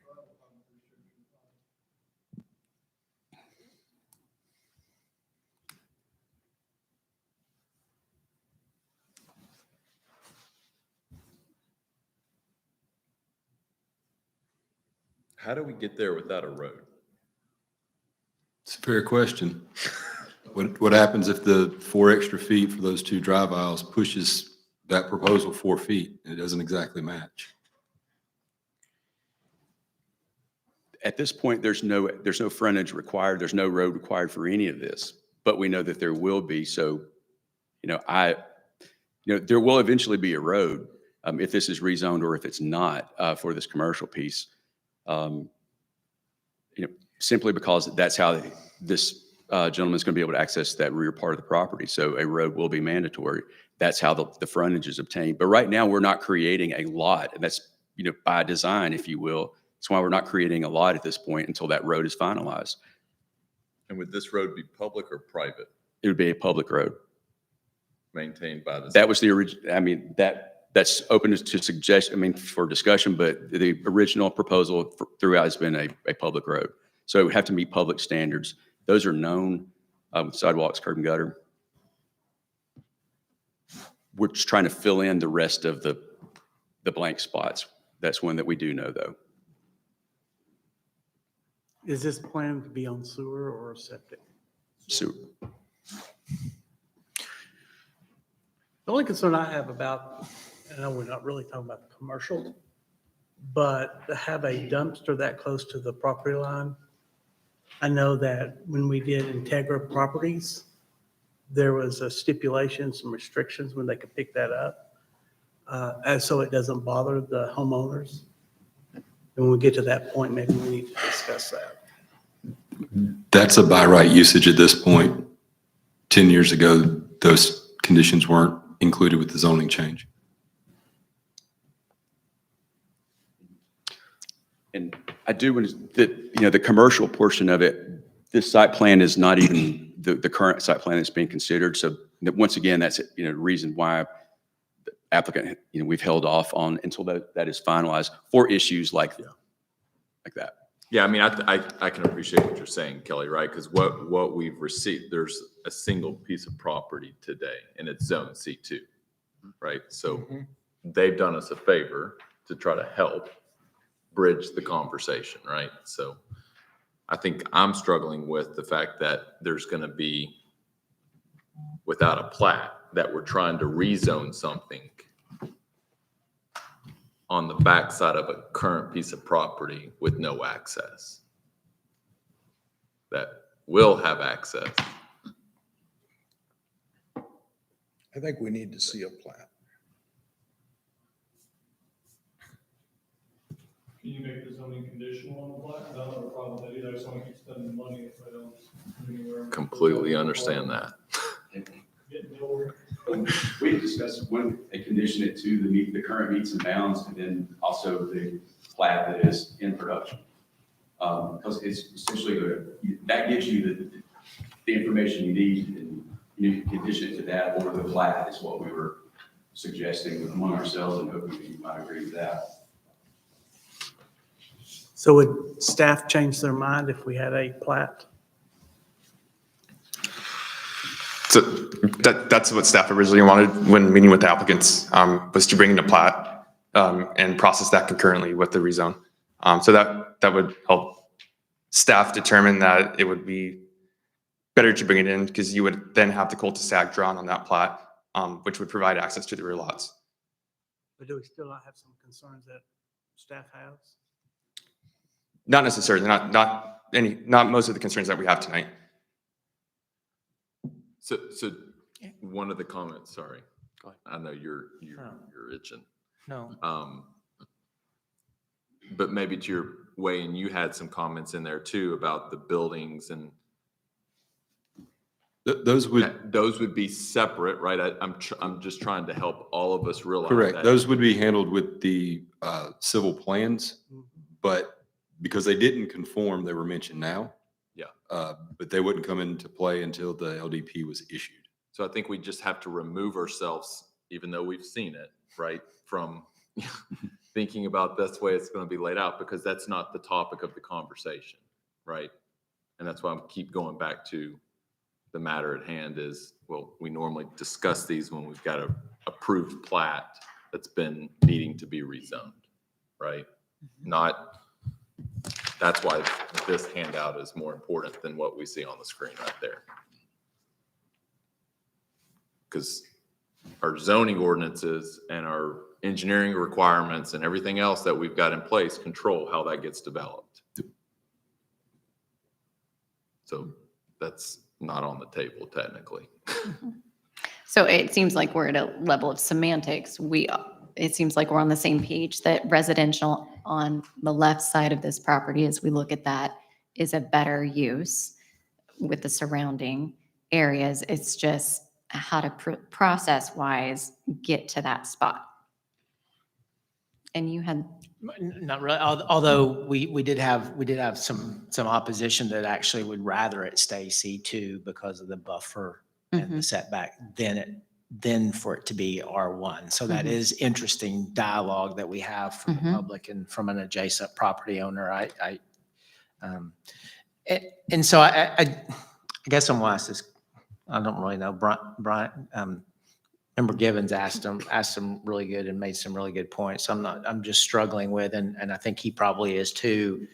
How do we get there without a road? It's a fair question. What happens if the 4 extra feet for those 2 drive aisles pushes that proposal 4 feet? It doesn't exactly match. At this point, there's no frontage required. There's no road required for any of this, but we know that there will be. So, there will eventually be a road if this is rezoned or if it's not for this commercial piece. Simply because that's how this gentleman's going to be able to access that rear part of the property. So a road will be mandatory. That's how the frontage is obtained. But right now, we're not creating a lot, and that's by design, if you will. That's why we're not creating a lot at this point until that road is finalized. And would this road be public or private, It would be a public road. maintained by the? That was the original. I mean, that's open to suggestion. I mean, for discussion, but the original proposal throughout has been a public road. So it would have to meet public standards. Those are known with sidewalks, curb and gutter. We're just trying to fill in the rest of the blank spots. That's one that we do know, though. Is this planned to be on sewer or septic? So The only concern I have about, and I know we're not really talking about the commercial, but to have a dumpster that close to the property line. I know that when we did Integra Properties, there was a stipulation, some restrictions when they could pick that up. And so it doesn't bother the homeowners. And when we get to that point, maybe we need to discuss that. That's a by right usage at this point. 10 years ago, those conditions weren't included with the zoning change. And I do want to, the commercial portion of it, this site plan is not even the current site plan that's being considered. So once again, that's, the reason why the applicant, we've held off on until that is finalized for issues like that. Yeah, I mean, I can appreciate what you're saying, Kelly, right? Because what we've received, there's a single piece of property today, and it's zone C2, right? So they've done us a favor to try to help bridge the conversation, right? So I think I'm struggling with the fact that there's going to be, without a plat, that we're trying to rezone something on the backside of a current piece of property with no access, that will have access. I think we need to see a plat. Can you make the zoning conditional on the plat? I don't have a problem with that either. I just want to keep spending money if I don't go anywhere. Completely understand that. Getting nowhere. We discussed when they condition it to the current meets and bounds, and then also the plat that is in production. Because it's essentially, that gives you the information you need, and you can condition it to that, or the plat is what we were suggesting among ourselves, and hopefully you might agree with that. So would staff change their mind if we had a plat? So that's what staff originally wanted when meeting with the applicants, was to bring in a plat and process that concurrently with the rezone. So that would help staff determine that it would be better to bring it in, because you would then have the cul-de-sac drawn on that plat, which would provide access to the rear lots. But do we still not have some concerns that staff has? Not necessarily, not most of the concerns that we have tonight. So one of the comments, sorry. Go ahead. I know you're No. itching. No. But maybe to your way, and you had some comments in there too about the buildings and Those would, those would be separate, right? I'm just trying to help all of us realize correct, that. those would be handled with the civil plans, but because they didn't conform, they were mentioned now. Yeah. But they wouldn't come into play until the LDP was issued. So I think we just have to remove ourselves, even though we've seen it, right, from thinking about this way it's going to be laid out, because that's not the topic of the conversation, right? And that's why I keep going back to the matter at hand is, well, we normally discuss these when we've got a approved plat that's been needing to be rezoned, right? Not, that's why this handout is more important than what we see on the screen right there. Because our zoning ordinances and our engineering requirements and everything else that we've got in place control how that gets developed. So that's not on the table technically. So it seems like we're at a level of semantics. It seems like we're on the same page that residential on the left side of this property, as we look at that, is a better use with the surrounding areas. It's just how to process-wise get to that spot. And you had, Not really, although we did have some opposition that actually would rather it stay C2 because of the buffer and the setback than for it to be R1. So that is interesting dialogue that we have from the public and from an adjacent property owner. And so I guess I'm gonna ask this. I don't really know. Brian, Member Givens asked some really good and made some really good points. I'm just struggling with, and I think he probably is too,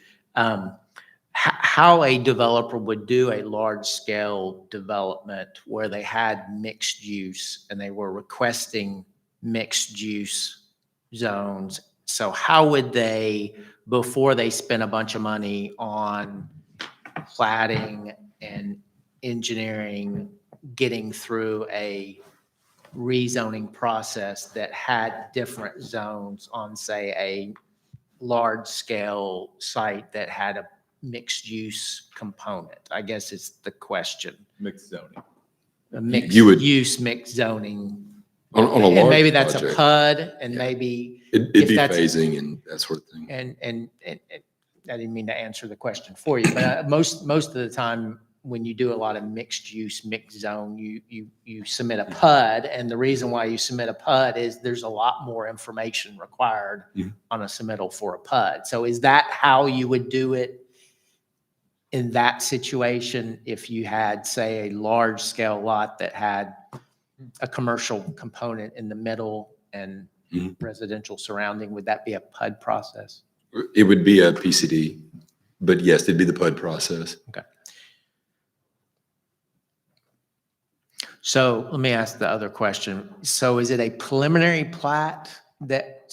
how a developer would do a large scale development where they had mixed use and they were requesting mixed use zones. So how would they, before they spend a bunch of money on platting and engineering, getting through a rezoning process that had different zones on, say, a large-scale site that had a mixed-use component? I guess it's the question. Mixed zoning. A mixed You would- use, mixed zoning. On a And large maybe that's a project, PUD, and Yeah. maybe, It'd if be that's a- phasing and that sort of thing. and I didn't mean to answer the question for you, but most of the time, when you do a lot of mixed use, mixed zone, you submit a PUD, and the reason why you submit a PUD is there's a lot more information required on a submittal for a PUD. So is that how you would do it in that situation if you had, say, a large scale lot that had a commercial component in the middle and residential surrounding? Would that be a PUD process? It would be a PCD, but yes, it'd be the PUD process. Okay. So let me ask the other question. So is it a preliminary plat that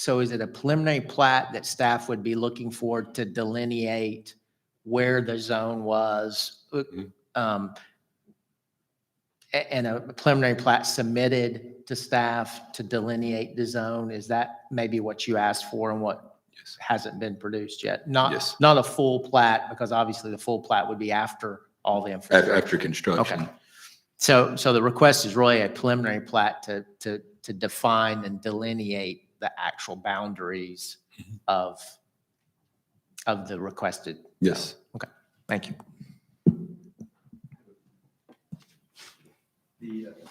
staff would be looking for to delineate where the zone was? And a preliminary plat submitted to staff to delineate the zone? Is that maybe what you asked for and what hasn't been produced yet? Yes. Not a full plat, because obviously the full plat would be after all the information. After construction. Okay. So the request is really a preliminary plat to define and delineate the actual boundaries of the requested. Yes. Okay, thank you.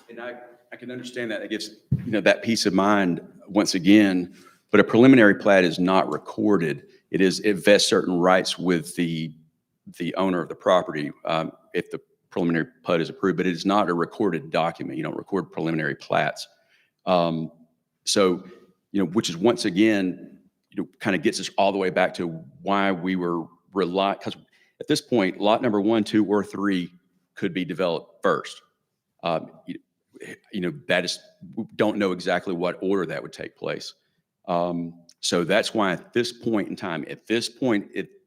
And I can understand that. It gives, that peace of mind once again, but a preliminary plat is not recorded. It vests certain rights with the owner of the property if the preliminary PUD is approved, but it is not a recorded document. You don't record preliminary plats. So, which is once again, kind of gets us all the way back to why we were because at this point, lot number 1, 2, or 3 could be developed first. That is, we don't know exactly what order that would take place. So that's why at this point in time,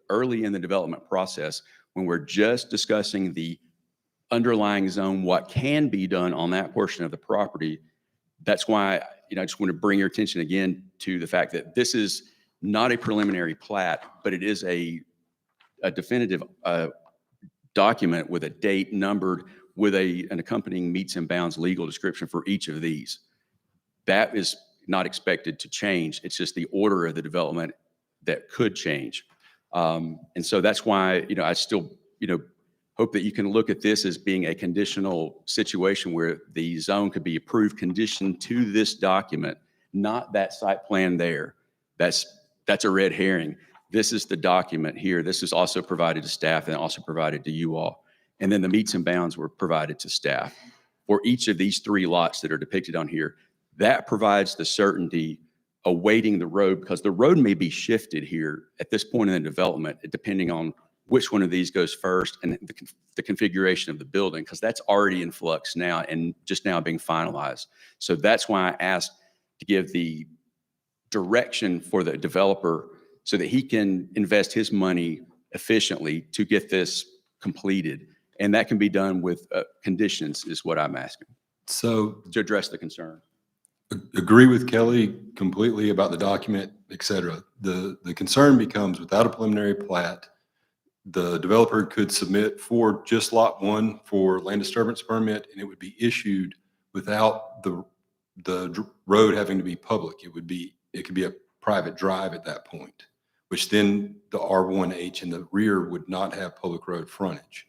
early in the development process, when we're just discussing the underlying zone, what can be done on that portion of the property, that's why, I just want to bring your attention again to the fact that this is not a preliminary plat, but it is a definitive document with a date numbered with an accompanying meets and bounds legal description for each of these. That is not expected to change. It's just the order of the development that could change. And so that's why, I still, hope that you can look at this as being a conditional situation where the zone could be approved conditioned to this document, not that site plan there. That's a red herring. This is the document here. This is also provided to staff and also provided to you all. And then the meets and bounds were provided to staff for each of these 3 lots that are depicted on here. That provides the certainty awaiting the road, because the road may be shifted here at this point in the development, depending on which one of these goes first and the configuration of the building, because that's already in flux now and just now being finalized. So that's why I asked to give the direction for the developer so that he can invest his money efficiently to get this completed. And that can be done with conditions is what I'm asking So to address the concern. agree with Kelly completely about the document, et cetera. The concern becomes without a preliminary plat, the developer could submit for just lot 1 for land disturbance permit, and it would be issued without the road having to be public. It could be a private drive at that point, which then the R1H in the rear would not have public road frontage,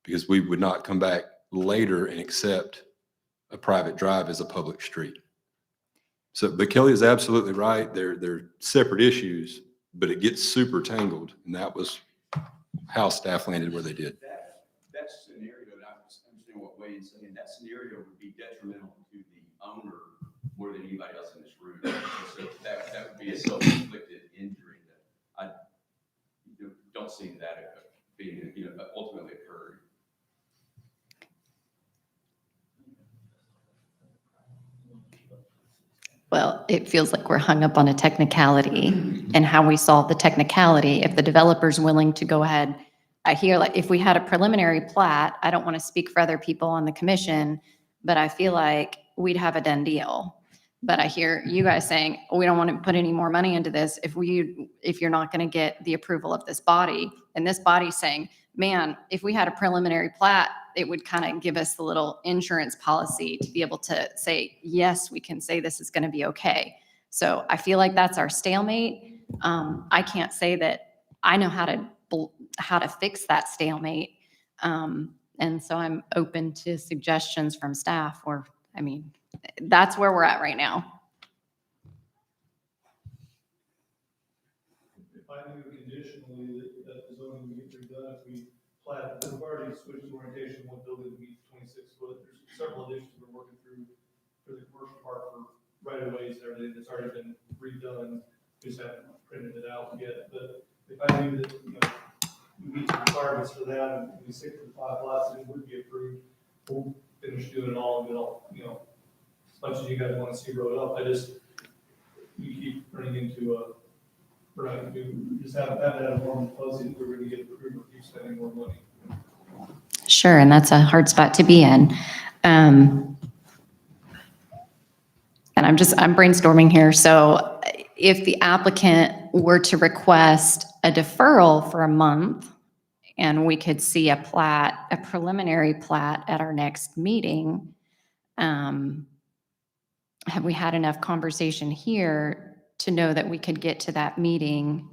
because we would not come back later and accept a private drive as a public street. So, but Kelly is absolutely right. They're separate issues, but it gets super tangled, and that was how staff landed where they did. That scenario, and I understand what Wayne's saying, that scenario would be detrimental to the owner more than anybody else in this room. So that would be a self-inflicted injury that I don't see that being, ultimately occurring. Well, it feels like we're hung up on a technicality and how we solve the technicality. If the developer's willing to go ahead, I hear like if we had a preliminary plat, I don't want to speak for other people on the commission, but I feel like we'd have a done deal. But I hear you guys saying, we don't want to put any more money into this if you're not going to get the approval of this body. And this body's saying, man, if we had a preliminary plat, it would kind of give us the little insurance policy to be able to say, yes, we can say this is going to be okay. So I feel like that's our stalemate. I can't say that I know how to fix that stalemate. And so I'm open to suggestions from staff, or, that's where we're at right now. If I knew conditionally that the zoning would get redone, if we plat, we've already switched orientation, one building to meet 26 foot. There's several additions we're working through for the commercial part for right of ways and everything that's already been redone. We just haven't printed it out yet. But if I knew that, we meet the requirements for that and we stick to the 5 lots, it would be approved. We'll finish doing it all and it'll, as much as you guys want to see road up, you keep running into we just have that warm fuzzy, we're going to get approved or keep spending more money. Sure, and that's a hard spot to be in. And I'm brainstorming here. So if the applicant were to request a deferral for a month and we could see a preliminary plat at our next meeting, have we had enough conversation here to know that we could get to that meeting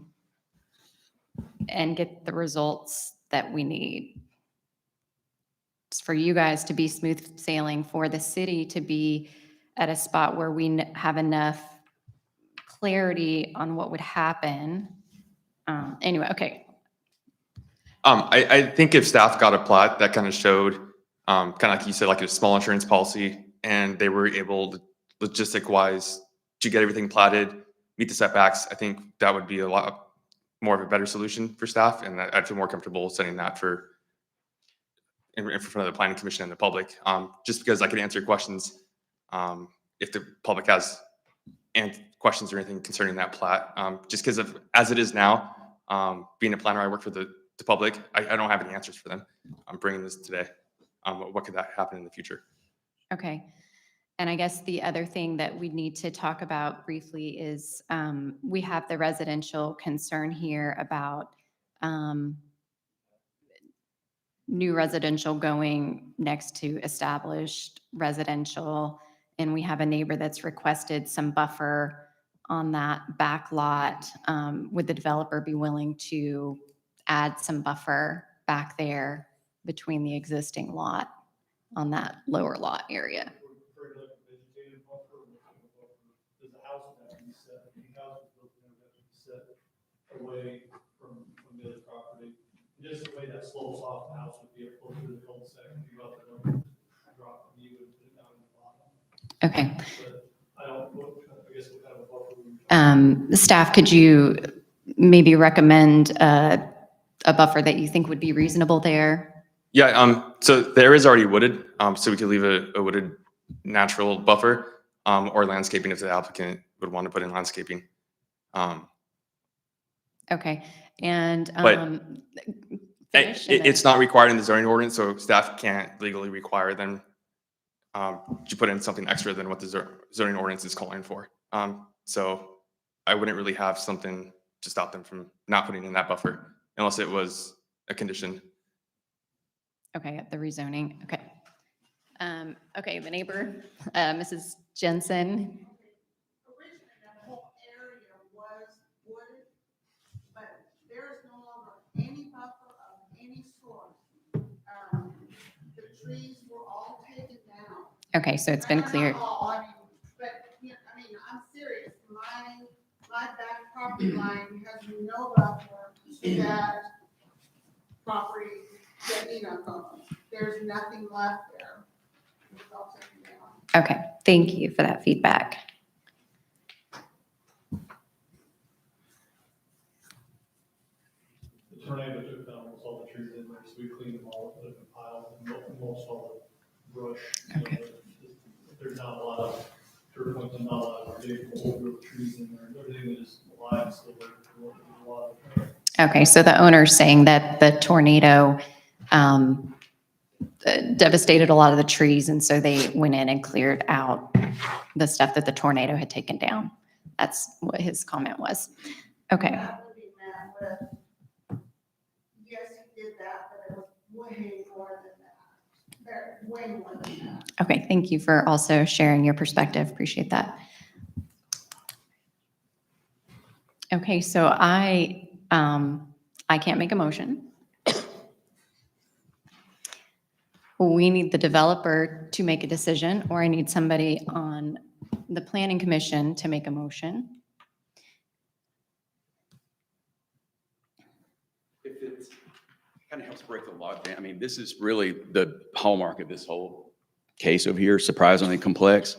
and get the results that we need? It's for you guys to be smooth sailing, for the city to be at a spot where we have enough clarity on what would happen. Anyway, okay. I think if staff got a plat that kind of showed, kind of like you said, like a small insurance policy, and they were able to, logistic wise, to get everything platted, meet the setbacks, I think that would be a lot more of a better solution for staff, and I'd feel more comfortable sending that in front of the planning commission and the public, just because I could answer questions if the public has questions or anything concerning that plat. Just because of, as it is now, being a planner, I work for the public. I don't have any answers for them. I'm bringing this today. What could that happen in the future? Okay. And I guess the other thing that we need to talk about briefly is we have the residential concern here about new residential going next to established residential. And we have a neighbor that's requested some buffer on that back lot. Would the developer be willing to add some buffer back there between the existing lot on that lower lot area? Does the house have to be set, the house is built in, have to be set away from the other property? Just the way that slopes off the house would be a closer to the cul-de-sac, if you got the number, drop from you and put it down in the bottom. Okay. But I guess what kind of buffer we Staff, could you maybe recommend a buffer that you think would be reasonable there? Yeah, so there is already wooded, so we could leave a wooded natural buffer, or landscaping if the applicant would want to put in landscaping. Okay, and But finish and it's not required in the zoning ordinance, so staff can't legally require them to put in something extra than what the zoning ordinance is calling for. So I wouldn't really have something to stop them from not putting in that buffer unless it was a condition. okay, the rezoning, okay. Okay, the neighbor, Mrs. Jensen. Originally, that whole area was wooded, but there is no longer any buffer of any sort. The trees were all taken down. Okay, so it's been cleared. Not all, I mean, but, you know, I mean, I'm serious. My back property line has no buffer to that property that Enoch owns. There's nothing left there. It's all taken down. Okay, thank you for that feedback. The tornado took down almost all the trees in there, so we cleaned them all, put them in piles, and most all the brush. Okay. There's not a lot of dirt points, and not a lot of big old growth trees in there, everything is alive, so there's a lot of. Okay, so the owner's saying that the tornado devastated a lot of the trees, and so they went in and cleared out the stuff that the tornado had taken down. That's what his comment was. Okay, That would be met with, yes, he did that, but it was way more than that. There, way more than that. okay, thank you for also sharing your perspective. Appreciate that. Okay, so I can't make a motion. We need the developer to make a decision, or I need somebody on the planning commission to make a motion. If it's, kind of helps break the logjam. I mean, this is really the hallmark of this whole case over here, surprisingly complex.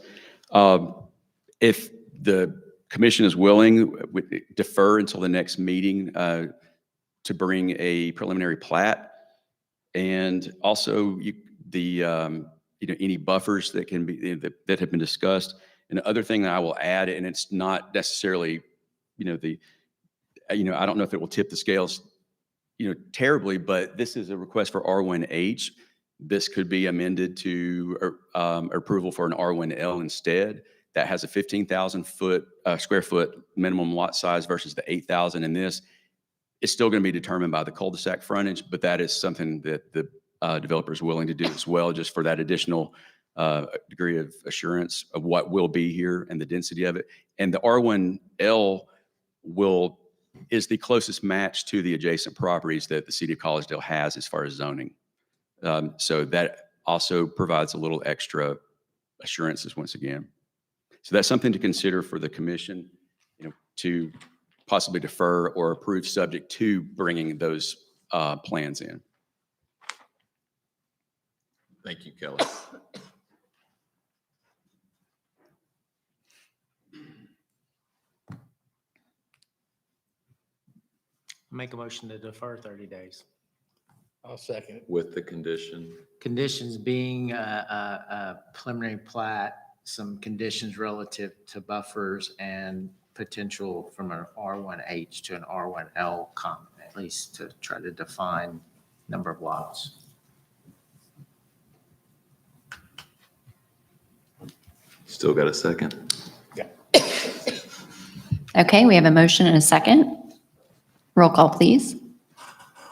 If the commission is willing, we defer until the next meeting to bring a preliminary plat. And also any buffers that can be, that have been discussed. And the other thing that I will add, and it's not necessarily, I don't know if it will tip the scales, terribly, but this is a request for R1H. This could be amended to approval for an R1L instead. That has a 15,000 square foot minimum lot size versus the 8,000 in this. It's still going to be determined by the cul-de-sac frontage, but that is something that the developer is willing to do as well, just for that additional degree of assurance of what will be here and the density of it. And the R1L is the closest match to the adjacent properties that the city of Collegedale has as far as zoning. So that also provides a little extra assurances once again. So that's something to consider for the commission, to possibly defer or approve subject to bringing those plans in. Thank you, Kelly. Make a motion to defer 30 days. I'll second it. With the condition, Conditions being a preliminary plat some conditions relative to buffers and potential from an R1H to an R1L comp, at least to try to define number of lots. Still got a second? Okay, we have a motion and a second. Roll call, please.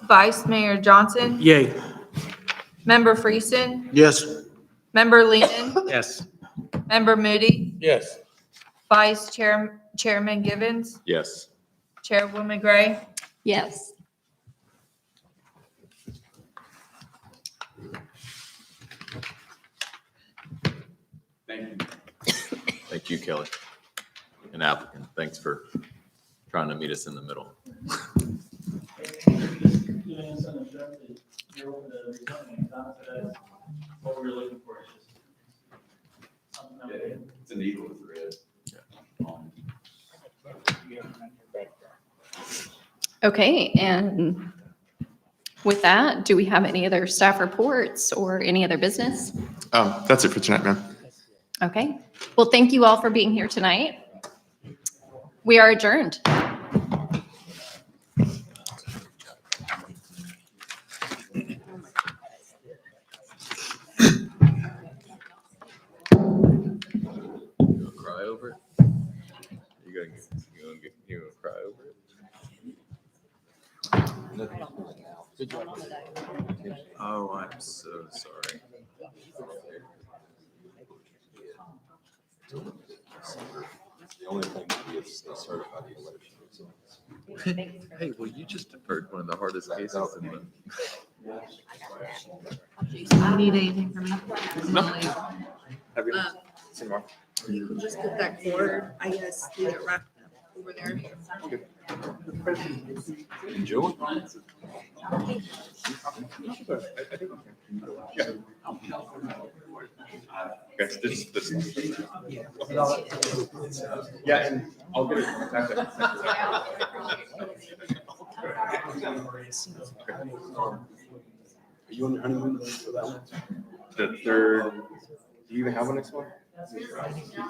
Vice Mayor Johnson, Yay. Member Friesen, Yes. Member Lehman, Yes. Member Moody, Yes. Chairman Givens, Yes. Chairwoman Gray. Yes. Thank you, Kelly. An applicant, thanks for trying to meet us in the middle. It's a needle with red. Okay, and with that, do we have any other staff reports or any other business? That's it for tonight, ma'am. Okay, well, thank you all for being here tonight. We are adjourned. You gonna cry over it? You gonna cry over it? Oh, I'm so sorry. The only thing is the certified election results. Hey, well, you just deferred one of the hardest cases in the. You need anything from me? Have you seen more? You can just put that cord, I guess, leave it wrapped up over there. Enjoy. Okay, so this. Yeah, and I'll get it contacted. Are you on your honeymoon for that one? The third, do you even have one next month?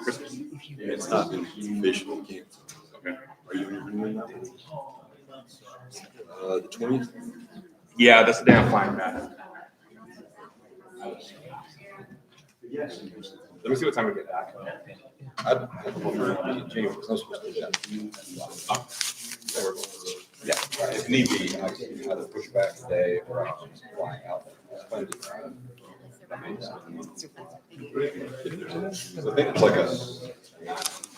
Christmas? It's not been officially canceled. Okay. Are you on your honeymoon now? The 20th? Yeah, that's the day I'm flying back. Let me see what time we get back. I'd prefer to be in January, because I'm supposed to do that. Yeah, if need be, I can either push back a day or I'll just fly out. So I think it's like I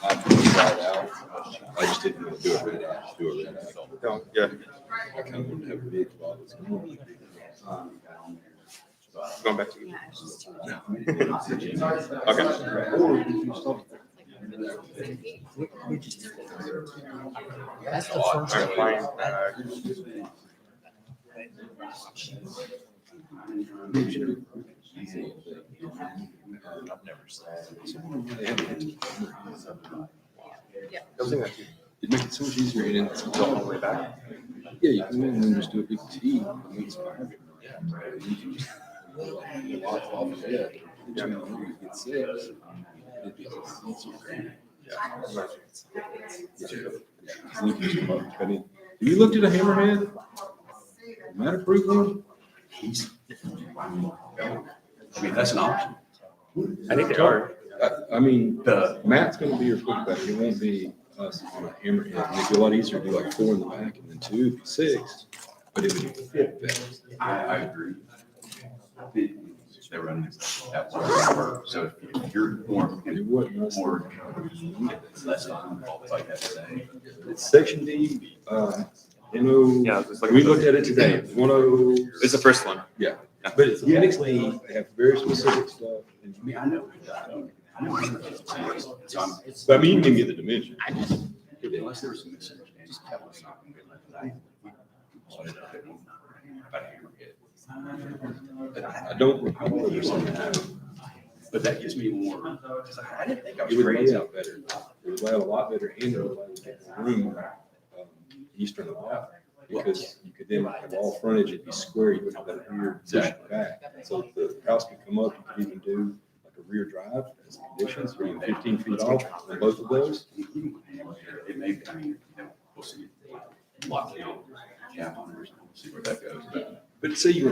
have to fly out. I just didn't want to do it right now. Don't, yeah, I kind of want to have a big while it's going. going back to you. That's the I'm first. flying back. Don't think that's you. It'd make it so much easier and it's Go all the way back. yeah, you can and then just do a big T. And it's fine. You can just off of that. You get six. It'd be easier. Have you looked at a hammerhead? Matt approved one? I mean, that's an option. I think they are. I mean, Matt's gonna be your pushback. It won't be us on a hammerhead. And it'd be a lot easier to do like 4 in the back and then 2 would be 6. But it would fit better. I agree. They run that work. So if you're more, It wouldn't. more, less involved like that today. It's section D, Yeah, it's like. we looked at it today, 10. It's the first one. Yeah, but it's technically, they have very specific stuff. I mean, I know. So I'm, But I mean, you can get the dimension. unless there was some misunderstanding, just tell us something. I don't recall ever seeing that. But that gives me more, because I didn't think I was It would lay crazy. out better. It would lay out a lot better and it would allow you to get more room, eastern wall. Because you could then have all frontage, it'd be square, you would have that rear push back. So if the house could come up, you could even do like a rear drive as conditions, or you're 15 feet off on both of those. It may be, I mean, we'll see. Lock it on, cap on it, or something, we'll see where that goes. But say you were